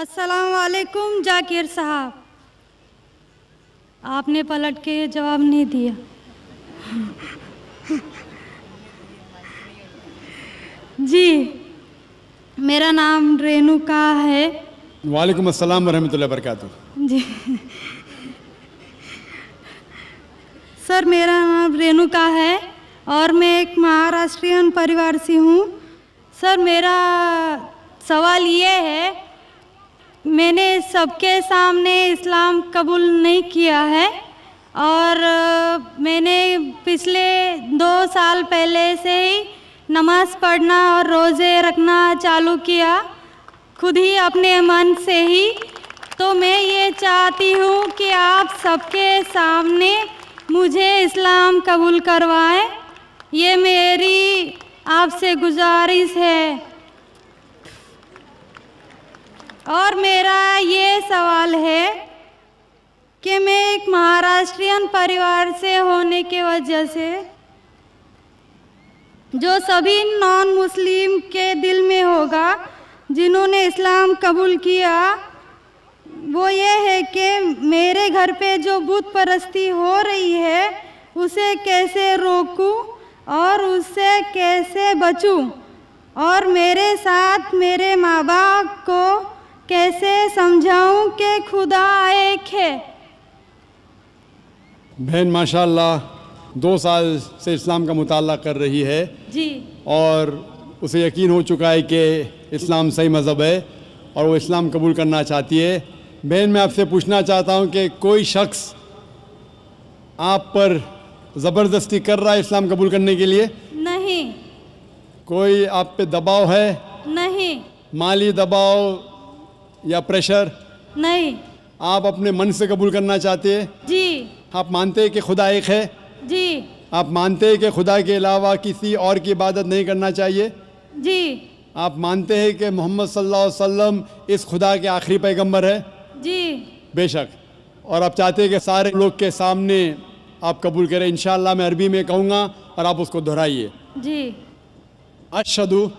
अस्सलाम वालेकुम जाकिर साहब, आपने पलट के जवाब नहीं दिया। जी, मेरा नाम रेणुका है। वालेकुम अस्सलाम वरहमतुल्लाहि वबरकातुह। जी सर, मेरा नाम रेणुका है और मैं एक महाराष्ट्रियन परिवार से हूँ। सर, मेरा सवाल ये है, मैंने सबके सामने इस्लाम कबूल नहीं किया है और मैंने पिछले 2 साल पहले से ही नमाज़ पढ़ना और रोज़े रखना चालू किया, खुद ही अपने मन से ही। तो मैं ये चाहती हूँ कि आप सबके सामने मुझे इस्लाम कबूल करवाएं, ये मेरी आपसे गुजारिश है। और मेरा ये सवाल है कि मैं एक महाराष्ट्रियन परिवार से होने की वजह से जो सभी नॉन मुस्लिम के दिल में होगा जिन्होंने इस्लाम कबूल किया, वो ये है कि मेरे घर पे जो बुत परस्ती हो रही है उसे कैसे रोकूं और उससे कैसे बचूं, और मेरे साथ मेरे माँ बाप को कैसे समझाऊं कि खुदा एक है। बहन माशाअल्लाह 2 साल से इस्लाम का मुताला कर रही है जी, और उसे यकीन हो चुका है कि इस्लाम सही मज़हब है और वो इस्लाम कबूल करना चाहती है। बहन, मैं आपसे पूछना चाहता हूँ कि कोई शख्स आप पर ज़बरदस्ती कर रहा है इस्लाम कबूल करने के लिए? नहीं। कोई आप पे दबाव है? नहीं। माली दबाव या प्रेशर? नहीं। आप अपने मन से कबूल करना चाहते हैं? जी। आप मानते हैं कि खुदा एक है? जी। आप मानते हैं कि खुदा के अलावा किसी और की इबादत नहीं करना चाहिए? जी। आप मानते हैं कि मोहम्मद सल्लल्लाहु अलैहि वसल्लम इस खुदा के आखिरी पैगंबर है? जी। बेशक। और आप चाहते हैं कि सारे लोग के सामने आप कबूल करें? इंशाअल्लाह मैं अरबी में कहूँगा और आप उसको दोहराइए। जी। अशहदु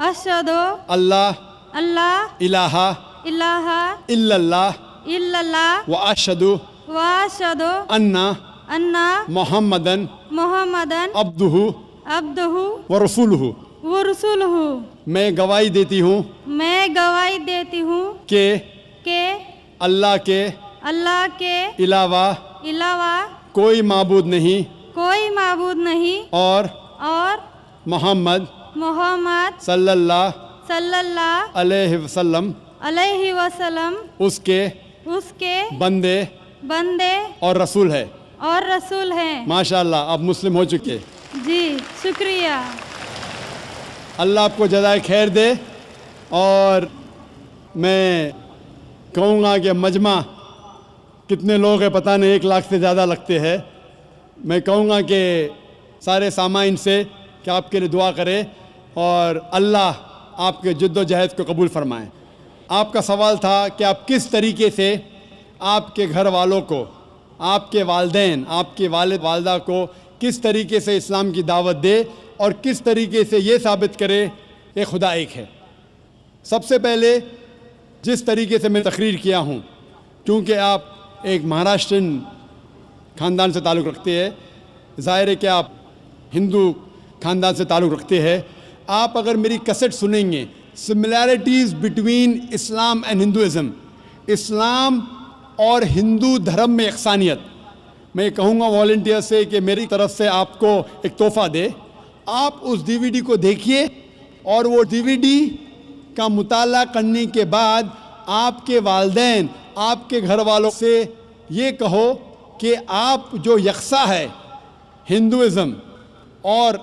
अशहदु अल्लाह अल्लाह इलाहा इलाहा इल्लल्लाह इल्लल्लाह व अशहदु व अशहदु अन्ना अन्ना मोहम्मदन मोहम्मदन अब्दुहु अब्दुहु व रसूलुहु। व रसूलुहु। मैं गवाही देती हूँ मैं गवाही देती हूँ कि अल्लाह के अलावा अलावा कोई माबूद नहीं कोई माबूद नहीं और मोहम्मद सल्लल्लाहु अलैहि वसल्लम अलैहि वसल्लम उसके बंदे और रसूल है। माशाअल्लाह, आप मुस्लिम हो चुके। जी, शुक्रिया। अल्लाह आपको जज़ाए खैर दे। और मैं कहूँगा कि मजमा कितने लोग हैं पता नहीं, 1 लाख से ज़्यादा लगते हैं। मैं कहूँगा कि सारे सामाइन से कि आपके लिए दुआ करें और अल्लाह आपके जद्दोजहद को कबूल फरमाएं। आपका सवाल था कि आप किस तरीके से आपके घर वालों को, आपके वालिदैन, आपके वालिद वालदा को किस तरीके से इस्लाम की दावत दे और किस तरीके से ये साबित करे कि खुदा एक है। सबसे पहले जिस तरीके से मैं तकरीर किया हूँ, क्योंकि आप एक महाराष्ट्रियन ख़ानदान से ताल्लुक़ रखते हैं, ज़ाहिर है कि आप हिंदू ख़ानदान से ताल्लुक़ रखते हैं। आप अगर मेरी कैसेट सुनेंगे, similarities between Islam and Hinduism, इस्लाम और हिंदू धर्म में यकसानियत, मैं कहूँगा वॉलंटियर से कि मेरी तरफ से आपको एक तोहफ़ा दे। आप उस DVD को देखिए और वो DVD का मुताला करने के बाद आपके वालिदैन, आपके घर वालों से ये कहो कि आप जो यकसा है हिंदुइज़म और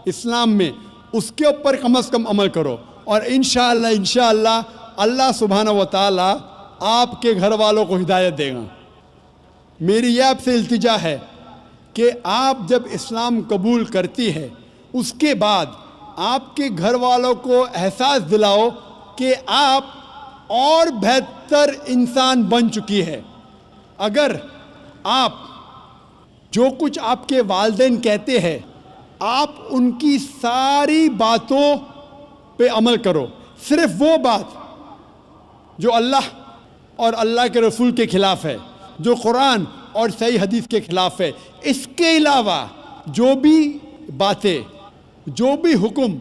इस्लाम में, उसके ऊपर कम से कम अमल करो और इंशाअल्लाह अल्लाह सुब्हानहू व तआला आपके घर वालों को हिदायत देगा। मेरी यह आपसे इल्तिजा है कि आप जब इस्लाम कबूल करती है, उसके बाद आपके घर वालों को एहसास दिलाओ कि आप और बेहतर इंसान बन चुकी है। अगर आप जो कुछ आपके वालिदैन कहते हैं, आप उनकी सारी बातों पे अमल करो, सिर्फ वो बात جو اللہ اور اللہ کے رسول کے خلاف ہے, جو قرآن اور صحیح حدیث کے خلاف ہے. اس کے علاوہ جو بھی باتیں, جو بھی حکم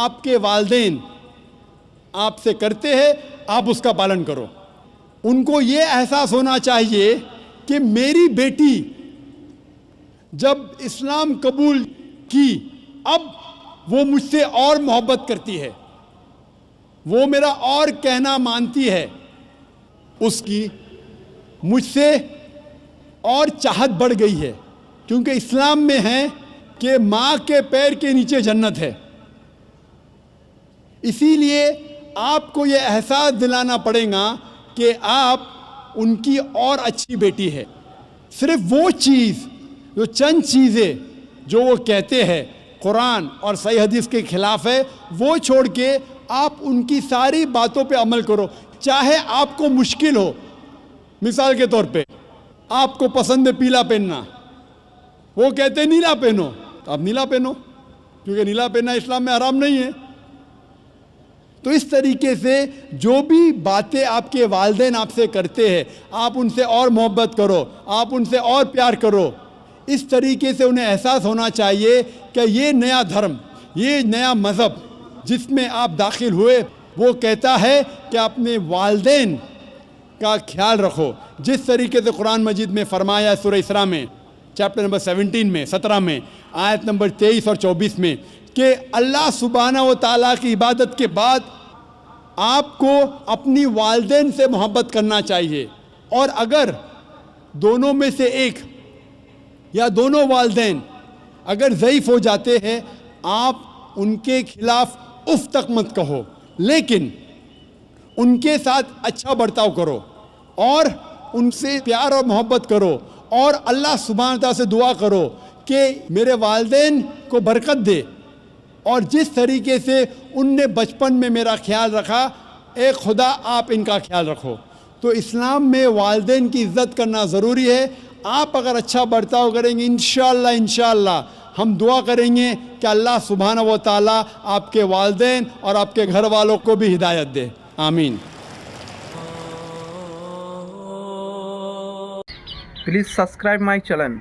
آپ کے والدین آپ سے کرتے ہیں, آپ اس کا پالن کرو. ان کو یہ احساس ہونا چاہیے کہ میری بیٹی جب اسلام قبول کی, اب وہ مجھ سے اور محبت کرتی ہے, وہ میرا اور کہنا مانتی ہے, اس کی مجھ سے اور چاہت بڑھ گئی ہے. کیونکہ اسلام میں ہے کہ ماں کے پیر کے نیچے جنت ہے. اسی لیے آپ کو یہ احساس دلانا پڑے گا کہ آپ ان کی اور اچھی بیٹی ہے. صرف وہ چیز, جو چند چیزیں جو وہ کہتے ہیں قرآن اور صحیح حدیث کے خلاف ہے, وہ چھوڑ کے آپ ان کی ساری باتوں پہ عمل کرو. چاہے آپ کو مشکل ہو. مثال کے طور پہ آپ کو پسند ہے پیلا پہننا, وہ کہتے ہیں نیلا پہنو, تو آپ نیلا پہنو, کیونکہ نیلا پہننا اسلام میں حرام نہیں ہے. تو اس طریقے سے جو بھی باتیں آپ کے والدین آپ سے کرتے ہیں, آپ ان سے اور محبت کرو, آپ ان سے اور پیار کرو. اس طریقے سے انہیں احساس ہونا چاہیے کہ یہ نیا دھرم, یہ نیا مذہب جس میں آپ داخل ہوئے, وہ کہتا ہے کہ اپنے والدین کا خیال رکھو. جس طریقے سے قرآن مجید میں فرمایا سورہ اسراء میں چیپٹر نمبر 17 میں 17 میں آیت نمبر 23 اور 24 میں کہ اللہ سبحانہ و تعالیٰ کی عبادت کے بعد آپ کو اپنی والدین سے محبت کرنا چاہیے. اور اگر دونوں میں سے ایک یا دونوں والدین اگر ضعیف ہو جاتے ہیں, آپ ان کے خلاف اف تک مت کہو, لیکن ان کے ساتھ اچھا برتاؤ کرو اور ان سے پیار اور محبت کرو, اور اللہ سبحانہ تعالیٰ سے دعا کرو کہ میرے والدین کو برکت دے, اور جس طریقے سے ان نے بچپن میں میرا خیال رکھا, اے خدا آپ ان کا خیال رکھو. تو اسلام میں والدین کی عزت کرنا ضروری ہے. آپ اگر اچھا برتاؤ کریں گے, انشاءاللہ ہم دعا کریں گے کہ اللہ سبحانہ و تعالیٰ آپ کے والدین اور آپ کے گھر والوں کو بھی ہدایت دے. آمین. Please subscribe my channel.